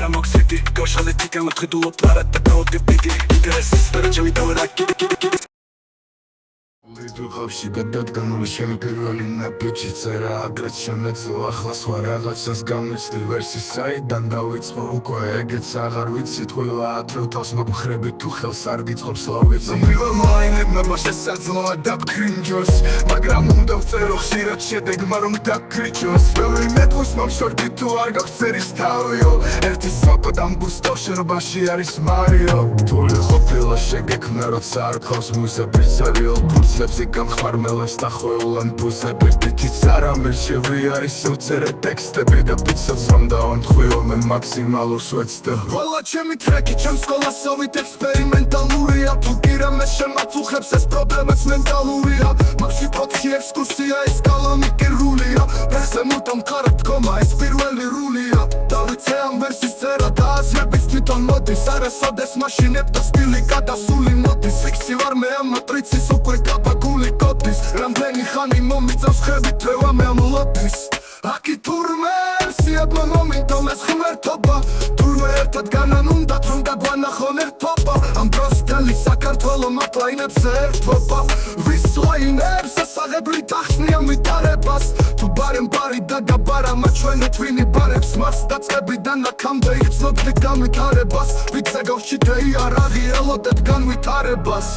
არა მოხსიდი გოშალეთი გამოთხედულობ პლარად და გაუდგებიდი ინტერესის სფეროჩევი დავარაკი Лидухавში გადადგანული შენი პირველი ნაბიჯი წერა აგრეთ შემეძლო ახლას ვარ რაღაცას გამეცდი ვერსი საიდან დავიწყო უკვე ეგეც აღარ ვიცი თქვილა ათრევთავს მომხრები თუ ხელს არ გიწყობს ლავიცი პირველმა აინებმა შესაძლოა დაგქრინჯოს მაგრამ უნდა ვწერო ხშირად შედეგმა რომ დაგქრიჩოს ბევრი მეტყვის მომშორდი თუ არ გაქვს თავიო ერთი სოკო დამბურს თავშერობაში არის მარიო თული ყოფილა შეგექმნა როცა არ ქავს მუზების ძალიან ლექსი გამხმარმელებს და ხვეულან ბუსები ბითიც არა მერჩევი არის უწერე ტექსტები და ბიცოც რომ დავამთხვიო მე მაქსიმალურს ვეცდე ყველა ჩემი ტრეკი ჩემს სკოლასოვით ექსპერიმენტალურია თუ გირა მე შემაწუხებს ეს პრობლემაც მენტალურია მაქსი პროქსი ექსკურსია ეს კალამი კირულია პრესე მუდამ ხარა დგომა ეს პირველი რულია დავიცე ამ ვერსის წერა და აზრების თვითონ მოდის არასოდეს მაშინებ და სტილი გადასული მოდის ფიქსი ვარ მე ამ მატრიცის უკვე გული კოდის რამდენი ხანი მომიწევს ხედით რევა მე ამ ლოდის აკი თურმე სიადმა მომინტომ ეს ღმერთობა თურმე ერთად განან უნდათ რომ დაგვანახონ ერთობა ამ დროსდელი საქართველო მატლაინებს ერთობა ვის ლაინებს ასაღებრი დახსნია მიტარებას თუ ბარემ ბარი და გაბარამა ჩვენი twini ბარებს მას დაწყებიდან აქამდე იხსნობდი გამიტარებას ვიქზე გავშიდეი არ აღიელოდეთ განვითარებას